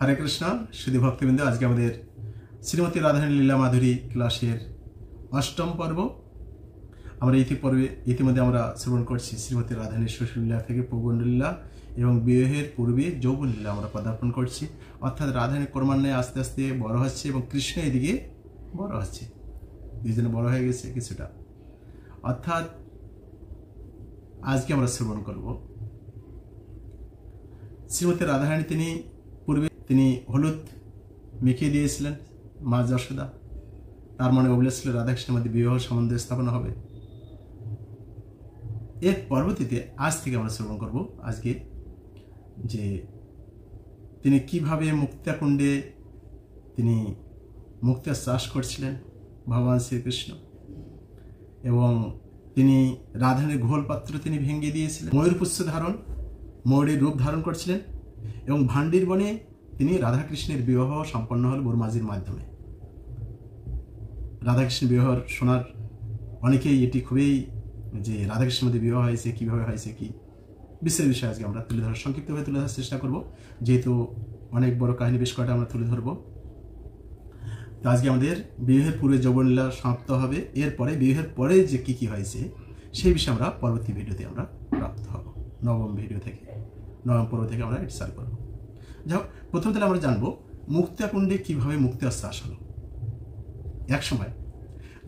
हरे कृष्ण शुद्ध भक्तबिंद आज के हमारे श्रीमती राधारानी लीला माधुरी क्लासेर अष्टम पर्व আমরা ইতিমধ্যে আমরা শ্রবণ করছি শ্রীমতী রাধারানীর শ্বশুরলীলা থেকে পূর্বলীলা এবং বিবাহের পূর্বে যৌবনলীলা আমরা পদার্পণ করছি। অর্থাৎ রাধারানী ক্রমান্বয়ে আস্তে আস্তে বড় হচ্ছে এবং কৃষ্ণ এদিকে বড় হচ্ছে, দুইজনে বড় হয়ে গেছে কিছুটা। অর্থাৎ আজকে আমরা শ্রবণ করব শ্রীমতী রাধারানী তিনি হলুদ মেখিয়ে দিয়েছিলেন মা যশোদা, তার মনে বলেছিল রাধাকৃষ্ণের মধ্যে বিবাহ সম্বন্ধ স্থাপন হবে। এর পরবর্তীতে আজ থেকে আমরা শ্রবণ করব আজকে যে তিনি কিভাবে মুক্তাকুণ্ডে তিনি মুক্তার চাষ করছিলেন ভগবান শ্রীকৃষ্ণ, এবং তিনি রাধারানীর ঘোল পাত্র তিনি ভেঙে দিয়েছিলেন, ময়ূরপুচ্ছ ধারণ ময়ূরের রূপ ধারণ করছিলেন, এবং ভান্ডির বনে তিনি রাধাকৃষ্ণের বিবাহ সম্পন্ন হল বর্মাজির মাধ্যমে। রাধাকৃষ্ণের বিবাহ শোনার অনেকেই এটি খুবই যে রাধাকৃষ্ণের মধ্যে বিবাহ হয়েছে কিভাবে হয়েছে কি বিষয় আজকে আমরা তুলে ধরার সংক্ষিপ্তভাবে তুলে ধরার চেষ্টা করব, যেহেতু অনেক বড় কাহিনী বেশ কয়টা আমরা তুলে ধরব। তো আজকে আমাদের বিবাহের পূর্বে যৌবনলীলা সমাপ্ত হবে, এরপরে বিবাহের পরে যে কি হয়েছে সেই বিষয়ে আমরা পরবর্তী ভিডিওতে আমরা প্রাপ্ত হব। নবম পর্ব থেকে আমরা এটি চালু করব। যাই হোক, প্রথম তাহলে আমরা জানবো মুক্তাকুণ্ডে কিভাবে মুক্তার চাষ হলো। এক সময়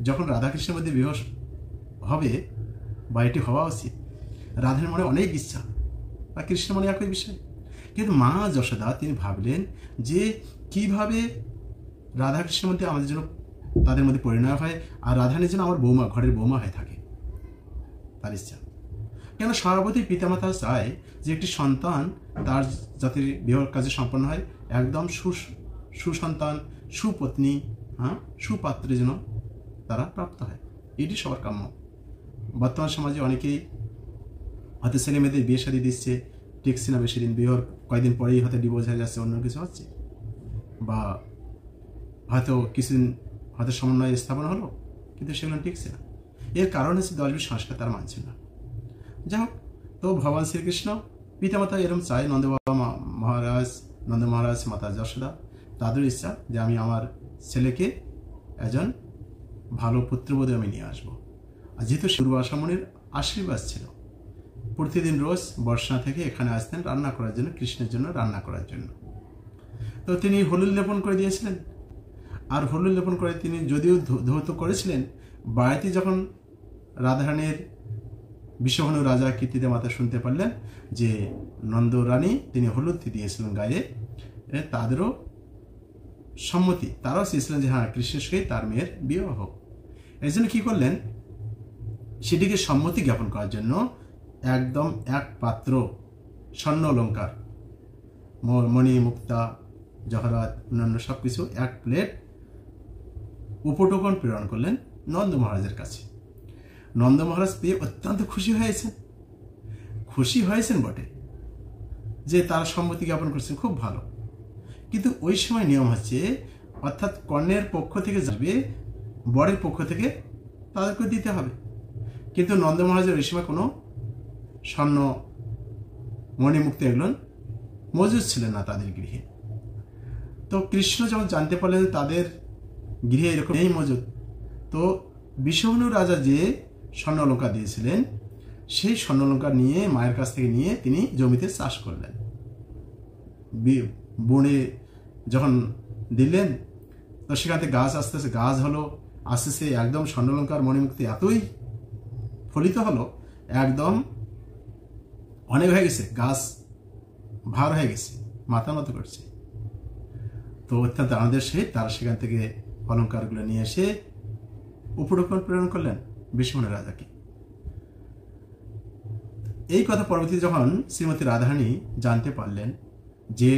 যখন রাধাকৃষ্ণের মধ্যে বিবাহ হবে বা এটি হওয়া উচিত, রাধার মনে অনেক ইচ্ছা বা কৃষ্ণের মনে একই বিষয়, কিন্তু মা যশোদা তিনি ভাবলেন যে কিভাবে রাধাকৃষ্ণের মধ্যে আমাদের জন্য তাদের মধ্যে পরিণয় হয় আর রাধারানীর জন্য আমার বৌমা ঘরের বৌমা হয়ে থাকে, তার ইচ্ছা। কেন স্বভাবতই পিতামাতা চায় যে একটি সন্তান তার যাতে বিবাহ কাজে সম্পন্ন হয় একদম সুসন্তান সুপত্নী সুপাত্রের জন্য তারা প্রাপ্ত হয়, এটি সবার কাম্য। বর্তমান সমাজে অনেকেই হয়তো ছেলে মেয়েদের বিয়ে শাদী দিচ্ছে, টেকছে না বেশি দিন, বিয়ের কয়েকদিন পরেই হয়তো ডিভোর্স হয়ে যাচ্ছে, অন্য কিছু হচ্ছে, বা হয়তো কিছুদিন হয়তো সমন্বয় স্থাপন হলো কিন্তু সেগুলো টিকছে না। এর কারণ হচ্ছে দশবির সংস্কার তারা মানছে না। যাই হোক, তো ভগবান শ্রীকৃষ্ণ পিতামাতা এরকম চায়, নন্দ মহারাজ মাতা যশোদা তাদের ইচ্ছা যে আমি আমার ছেলেকে একজন ভালো পুত্রবধূ আমি নিয়ে আসবো। আর যেহেতু দুর্বাসা মুনির আশীর্বাদ ছিল, প্রতিদিন রোজ বর্ষা থেকে এখানে আসতেন রান্না করার জন্য, কৃষ্ণের জন্য রান্না করার জন্য। তো তিনি হলুদ লেপন করে দিয়েছিলেন, আর হলুদ লেপন করে তিনি যদিও ধৌত করেছিলেন, বাড়িতে যখন রাধারানীর বিশ্বভানু রাজা কীর্তিতে মাতা শুনতে পারলেন যে নন্দ রানী তিনি হলুদ দিয়েছিলেন গায়ে, তাদেরও সম্মতি, তারাও চেয়েছিলেন যে হ্যাঁ কৃষ্ণের সঙ্গে তার মেয়ের বিবাহ হোক। এই জন্য কি করলেন, সেটিকে সম্মতি জ্ঞাপন করার জন্য একদম এক পাত্র স্বর্ণ অলঙ্কার মণি মুক্তা জহরাত অন্যান্য সবকিছু এক প্লেট উপটোকন প্রেরণ করলেন নন্দ মহারাজের কাছে। নন্দ মহারাজ পেয়ে অত্যন্ত খুশি হয়েছেন বটে যে তারা সম্মতি জ্ঞাপন করছেন, খুব ভালো। কিন্তু ওই সময় নিয়ম হচ্ছে, অর্থাৎ কন্যার পক্ষ থেকে যাবে বরের পক্ষ থেকে তাদেরকে দিতে হবে, কিন্তু নন্দ মহারাজের ওই সময় কোনো স্বর্ণ মণিমুক্তি এগুলো মজুদ ছিলেন না তাদের গৃহে। তো কৃষ্ণ যখন জানতে পারলেন তাদের গৃহে এরকম নেই মজুদ, তো বিশ্বভানু রাজা যে স্বর্ণ অলঙ্কার দিয়েছিলেন সেই স্বর্ণ অলঙ্কার নিয়ে মায়ের কাছ থেকে নিয়ে তিনি জমিতে চাষ করলেন। বনে যখন দিলেন তো সেখান থেকে গাছ আস্তে আস্তে গাছ হলো, আস্তে আস্তে একদম স্বর্ণ অলঙ্কার মণিমুক্তি এতই ফলিত হলো, একদম অনেক হয়ে গেছে, গাছ ভার হয়ে গেছে, মাথা মতো করছে। তো অত্যন্ত আনন্দের সহিত তারা সেখান থেকে অলঙ্কারগুলো নিয়ে এসে উপটোকন প্রেরণ করলেন বিশ্বভানু রাজাকে। এই কথা পরবর্তীতে যখন শ্রীমতী রাধারানী জানতে পারলেন যে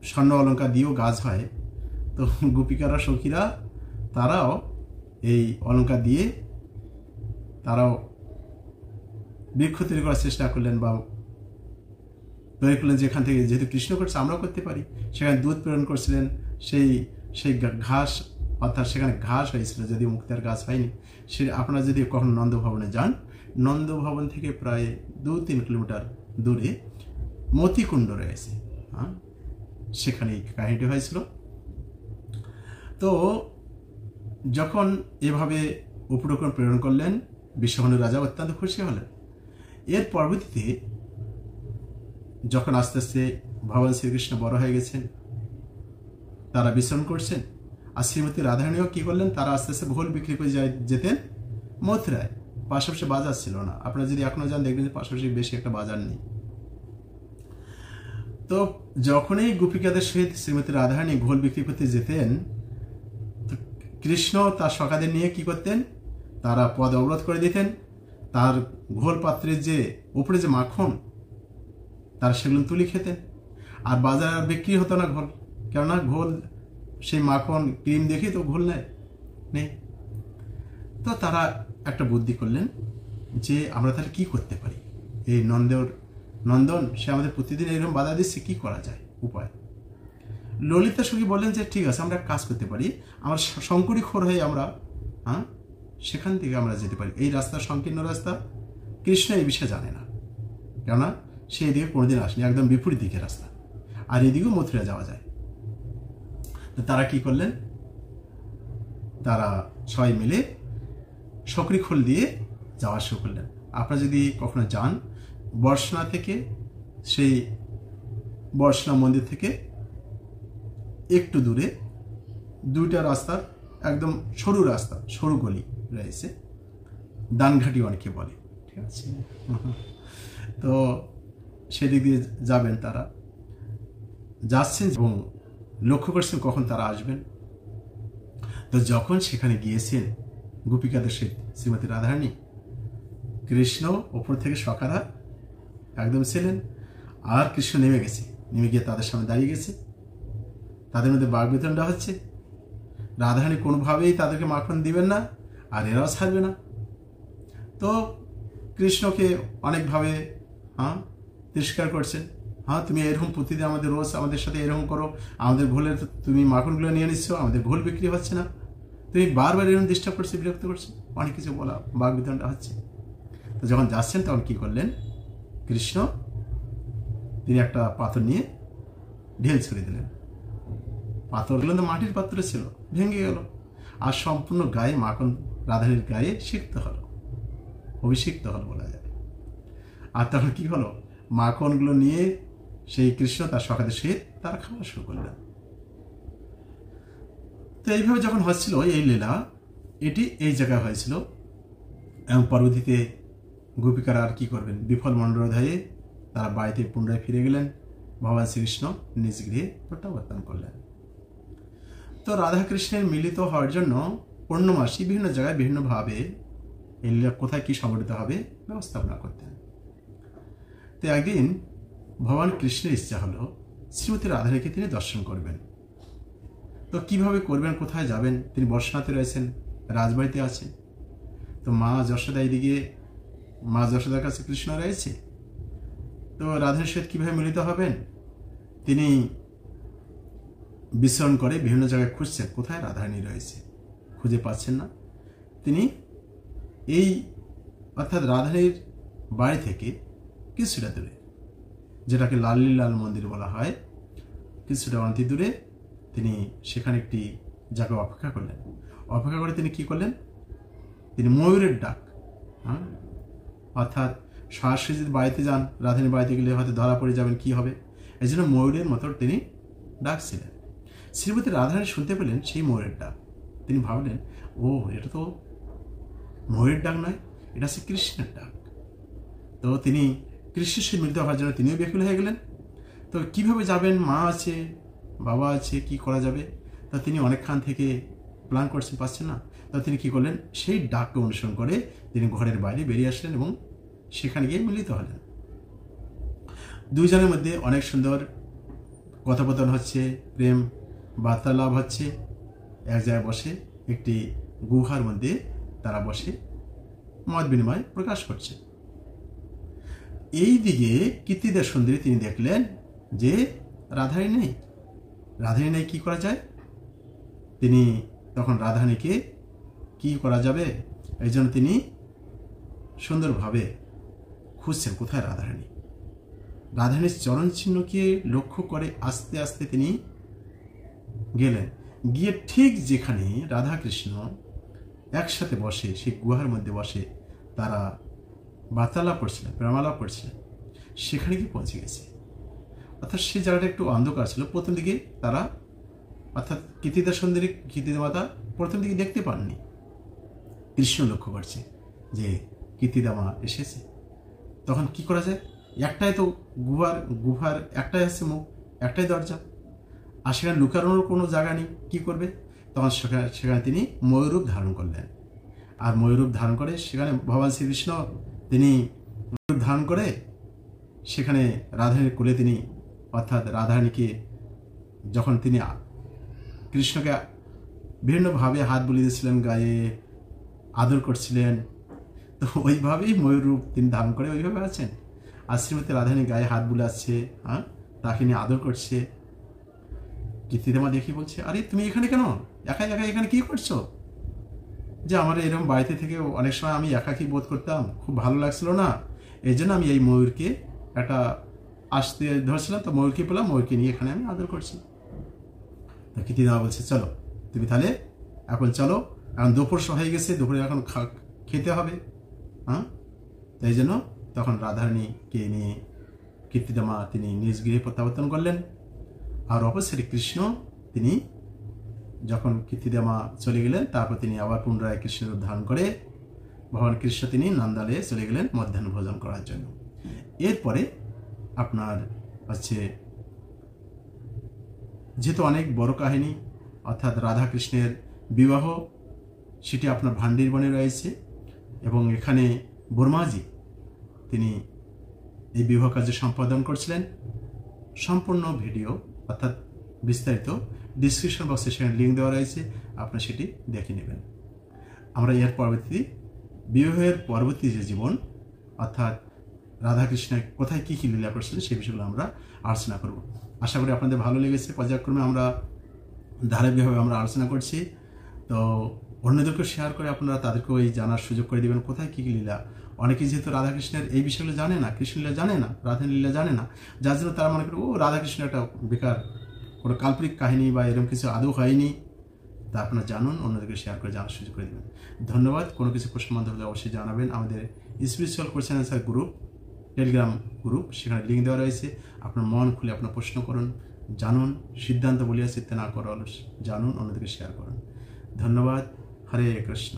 স্বর্ণ অলঙ্কার দিয়েও গাছ হয়, তো গোপিকারা সখীরা তারাও এই অলঙ্কার দিয়ে তারাও বৃক্ষ তৈরি করার চেষ্টা করলেন বা তৈরি করলেন, যেখান থেকে যেহেতু কৃষ্ণ করছে আমরাও করতে পারি। সেখানে দুধ প্রেরণ করছিলেন, সেই ঘাস, অর্থাৎ সেখানে ঘাস হয়েছিল, যদিও মুক্তার গাছ হয়নি। সে আপনারা যদি কখনো নন্দ ভবনে যান, নন্দ ভবন থেকে প্রায় 2-3 কিলোমিটার দূরে মতিকুণ্ড রয়েছে। সেখানে এই কাহিনীটি হয়েছিল। তো যখন এভাবে উপঢৌকন প্রেরণ করলেন, বিশ্বভানু রাজা অত্যন্ত খুশি হলেন। এর পরবর্তীতে যখন আস্তে আস্তে ভগবান শ্রীকৃষ্ণ বড় হয়ে গেছেন, তারা বিচরণ করছেন, আর শ্রীমতী রাধারানীও কি করলেন, তারা আস্তে আস্তে ঘোল বিক্রি করে যেতেন মথুরায়। পাশাপাশি বাজার ছিল না, আপনারা যদি এখনো যান দেখবেন যে পাশাপাশি বেশি একটা বাজার নেই। তো যখনই গোপিকাদের সহিত শ্রীমতী রাধারানী ঘোল বিক্রি করতে যেতেন, কৃষ্ণ তার সখাদের নিয়ে কি করতেন, তারা পদ অবরোধ করে দিতেন। তার ঘোল পাত্রের যে উপরে যে মাখন, তারা সেগুলো তুলি খেতেন। আর বাজার বিক্রি হতো না ঘোল, কেননা ঘোল সেই মাখন ক্রিম দেখেই তো ঘোল নেই। তো তারা একটা বুদ্ধি করলেন যে আমরা তাহলে কি করতে পারি, এই নন্দন সে আমাদের প্রতিদিন এরকম বাধা দিচ্ছে, কি করা যায় উপায়। ললিতা সখী বললেন যে ঠিক আছে, আমরা কাজ করতে পারি, আমরা শঙ্করী খোর হয়ে আমরা সেখান থেকে আমরা যেতে পারি। এই রাস্তা সংকীর্ণ রাস্তা, কৃষ্ণ এই বিষয়ে জানে না, কেননা সে এদিকে কোনোদিন আসেনি, একদম বিপরীত দিকের রাস্তা, আর এদিকেও মথুরা যাওয়া যায়। তো তারা কি করলেন, তারা সবাই মিলে সকরি খোল দিয়ে যাওয়া শুরু করলেন। আপনারা যদি কখনো যান, বর্ষনা থেকে, সেই বর্ষনা মন্দির থেকে একটু দূরে দুইটা রাস্তার একদম সরু রাস্তা, সরু গলি রয়েছে, দানঘাটি অনেকে বলে, ঠিক আছে। তো সেদিক দিয়ে যাবেন, তারা যাচ্ছেন এবং লক্ষ্য করছেন কখন তারা আসবেন। তো যখন সেখানে গিয়েছেন গোপিকাদের সহিত শ্রীমতী রাধারানী, কৃষ্ণ ওপর থেকে সখারা একদম ছিলেন, আর কৃষ্ণ নেমে গেছে, নেমে গিয়ে তাদের সামনে দাঁড়িয়ে গেছে। তাদের মধ্যে বাগবিতণ্ডা হচ্ছে। রাধারানী কোনোভাবেই তাদেরকে মাখন দিবেন না, আর এরাও ছাড়বে না। তো কৃষ্ণকে অনেকভাবে তিরস্কার করছেন, তুমি এরকম প্রতিদিন আমাদের রোজ আমাদের সাথে এরকম করো, আমাদের ঘোলের তুমি মাখনগুলো নিয়ে নিচ্ছ, আমাদের ঘোল বিক্রি হচ্ছে না, তুমি বারবার এরকম ডিস্টার্ব করছো, বিরক্ত করছো, অনেক কিছু বলা, বাগবিতণ্ডা হচ্ছে। তো যখন যাচ্ছেন তখন কি করলেন, কৃষ্ণ তিনি একটা পাথর নিয়ে ঢেল ছুড়ে দিলেন। পাথরগুলো তো মাটির পাত্রে ছিল, ভেঙে গেল, আর সম্পূর্ণ গায়ে মাখন রাধারানীর গায়ে সিক্ত হলো, অভিষিক্ত হলো বলা যায়। আর তখন কি হলো, মাখনগুলো নিয়ে সেই কৃষ্ণ তার সখাদের সহিত তারা খাওয়া শুরু করলেন। তো এইভাবে যখন হচ্ছিল এই লীলা, এটি এই জায়গায় হয়েছিল। এবং পরবর্তীতে গোপিকারা আর কি করবেন, বিফল মণ্ডলধায়ে তারা বাড়িতে পুনরায় ফিরে গেলেন। ভগবান শ্রীকৃষ্ণ নিজ গৃহে প্রত্যাবর্তন করলেন। তো রাধাকৃষ্ণের মিলিত হওয়ার জন্য পূর্ণমাসী বিভিন্ন জায়গায় বিভিন্নভাবে এই লীলা কোথায় কি সংগঠিত হবে ব্যবস্থাপনা করতেন। তো একদিন ভগবান কৃষ্ণের ইচ্ছা হলো শ্রীমতী রাধারানীকে তিনি দর্শন করবেন। তো কিভাবে করবেন, কোথায় যাবেন, তিনি বর্ষনাতে রয়েছেন, রাজবাড়িতে আছেন। তো মা যশোদা এইদিকে, মা যশোদার কাছে কৃষ্ণ রয়েছে। তো রাধার সাথে কিভাবে মিলিত হবেন, তিনি বিচরণ করে বিভিন্ন জায়গায় খুঁজছেন কোথায় রাধারানী রয়েছে, খুঁজে পাচ্ছেন না। তিনি এই অর্থাৎ রাধারানীর বাড়ি থেকে কিছুটা দূরে, যেটাকে লাল মন্দির বলা হয়, কিছুটা অনতি দূরে তিনি সেখানে একটি জায়গায় অপেক্ষা করলেন। অপেক্ষা করে তিনি কি করলেন, তিনি ময়ূরের ডাক, অর্থাৎ সরাসরি যদি বাড়িতে যান, রাধারানীর বাড়িতে গেলে হয়তো ধরা পড়ে যাবেন, কি হবে, এই জন্য ময়ূরের মতো তিনি ডাকছিলেন। শ্রীমতী রাধারানী শুনতে পেলেন সেই ময়ূরের ডাক। তিনি ভাবলেন, ও এটা তো ময়ূরের ডাক নয়, এটা হচ্ছে কৃষ্ণের ডাক। তো তিনি কৃষ্ণের সাথে মিলিত হওয়ার জন্য তিনিও ব্যাকুল হয়ে গেলেন। তো কিভাবে যাবেন, মা আছে, বাবা আছে, কি করা যাবে। তা তিনি অনেকক্ষণ থেকে প্ল্যান করছেন, পাচ্ছেন না। তা তিনি কি করলেন, সেই ডাককে অনুসরণ করে তিনি ঘরের বাইরে বেরিয়ে আসলেন এবং সেখানে গিয়ে মিলিত হলেন। দুইজনের মধ্যে অনেক সুন্দর কথোপকথন হচ্ছে, প্রেম বার্তালাপ হচ্ছে। এক জায়গায় বসে একটি গুহার মধ্যে তারা বসে মত বিনিময় প্রকাশ করছে। এই দিকে কীর্তিদা সুন্দরী তিনি দেখলেন যে রাধারানী নেই। রাধারানী নেই, কি করা যায়। তিনি তখন রাধারানীকে কি করা যাবে, এই জন্য তিনি সুন্দরভাবে খুঁজছেন কোথায় রাধারানী। রাধারানীর চরণ চিহ্নকে লক্ষ্য করে আস্তে আস্তে তিনি গেলেন। গিয়ে ঠিক যেখানে রাধা কৃষ্ণ একসাথে বসে, সেই গুহার মধ্যে বসে তারা বার্তালাপ করছিলেন, প্রেমালাপ করছিলেন, সেখানে গিয়ে পৌঁছে গেছে। অর্থাৎ সেই জায়গাটা একটু অন্ধকার ছিল। প্রথম দিকে তারা, অর্থাৎ কীর্তিদা সুন্দরী, কীর্তিদা মাতা প্রথম দিকে দেখতে পাননি। কৃষ্ণ লক্ষ্য করছে যে কীর্তিদা মা এসেছে। তখন কি করা যায়? একটাই তো গুহার একটাই আছে মুখ, একটাই দরজা, আর সেখানে লুকানোর কোনো জায়গা নেই। কি করবে? তখন সেখানে তিনি ময়ূরূপ ধারণ করলেন। আর ময়ূরূপ ধারণ করে সেখানে ভগবান শ্রীকৃষ্ণ তিনি ময়ূরূপ ধারণ করে সেখানে রাধারানীর কোলে তিনি, অর্থাৎ রাধারানীকে যখন তিনি কৃষ্ণকে বিভিন্নভাবে হাত বুলিয়ে দিয়েছিলেন, গায়ে আদর করছিলেন, তো ওইভাবেই ময়ূরূপ তিনি ধারণ করে ওইভাবে আছেন। আর শ্রীমতী রাধারানী গায়ে হাত বুলাচ্ছে, হ্যাঁ, তাকে নিয়ে আদর করছে। কীর্তিদামা দেখি বলছে, আরে তুমি এখানে কেন? একা একা এখানে কি করছো? যে আমার এরকম বাড়িতে থেকে অনেক সময় আমি একাকী বোধ করতাম, খুব ভালো লাগছিল না, এই জন্য আমি এই ময়ূরকে একটা আসতে ধরছিলাম, তো ময়ূরকে পেলাম, ময়ূরকে নিয়ে এখানে আমি আদর করছি। তো কীর্তিদামা বলছে, চলো তুমি তাহলে এখন চলো, এখন দুপুর হয়ে গেছে, দুপুরে এখন খেতে হবে, হ্যাঁ। তাই জন্য তখন রাধারানীকে নিয়ে কীর্তিদামা তিনি নিজ গৃহে প্রত্যাবর্তন করলেন। আর অবশ্যই কৃষ্ণ তিনি যখন কীর্তিদামা চলে গেলেন, তারপর তিনি আবার পুনরায় কৃষ্ণের রূপ ধারণ করে ভগবান কৃষ্ণ তিনি নন্দালয়ে চলে গেলেন মধ্যাহ্ন ভোজন করার জন্য। এরপরে আপনার হচ্ছে, যেহেতু অনেক বড় কাহিনী, অর্থাৎ রাধা কৃষ্ণের বিবাহ, সেটি আপনার ভান্ডির বনে রয়েছে, এবং এখানে বর্মাজি তিনি এই বিবাহ কার্য সম্পাদন করছিলেন। সম্পূর্ণ ভিডিও অর্থাৎ বিস্তারিত ডিসক্রিপশন বক্সে সেখানে লিঙ্ক দেওয়া রয়েছে, আপনারা সেটি দেখে নেবেন। আমরা এর পরবর্তী বিবাহের পরবর্তী যে জীবন, অর্থাৎ রাধাকৃষ্ণের কোথায় কী কী লীলা করছিলেন সেই বিষয়গুলো আমরা আলোচনা করব। আশা করি আপনাদের ভালো লেগেছে। পর্যায়ক্রমে আমরা ধারাবাহিকভাবে আমরা আলোচনা করছি। তো অন্যদেরকে শেয়ার করে আপনারা তাদেরকেও এই জানার সুযোগ করে দেবেন কোথায় কী কী লীলা। অনেকেই যেহেতু রাধাকৃষ্ণের এই বিষয়গুলো জানে না, কৃষ্ণলীলা জানে না, রাধালীলা জানে না, যার জন্য তারা মনে করে ও রাধাকৃষ্ণ একটা বেকার কোনো কাল্পনিক কাহিনী বা এরকম কিছু আদৌ হয়নি। তা আপনারা জানুন, অন্যদেরকে শেয়ার করে জানার সুযোগ করে দেবেন। ধন্যবাদ। কোনো কিছু প্রশ্ন মন্তব্য হলে অবশ্যই জানাবেন। আমাদের spiritual question answer group, Telegram group, সেখানে লিঙ্ক দেওয়া রয়েছে। আপনার মন খুলে আপনার প্রশ্ন করুন, জানুন, সিদ্ধান্ত বলিয়া চিন্তা না করো, জানুন, অন্যদেরকে শেয়ার করুন। ধন্যবাদ। হরে কৃষ্ণ।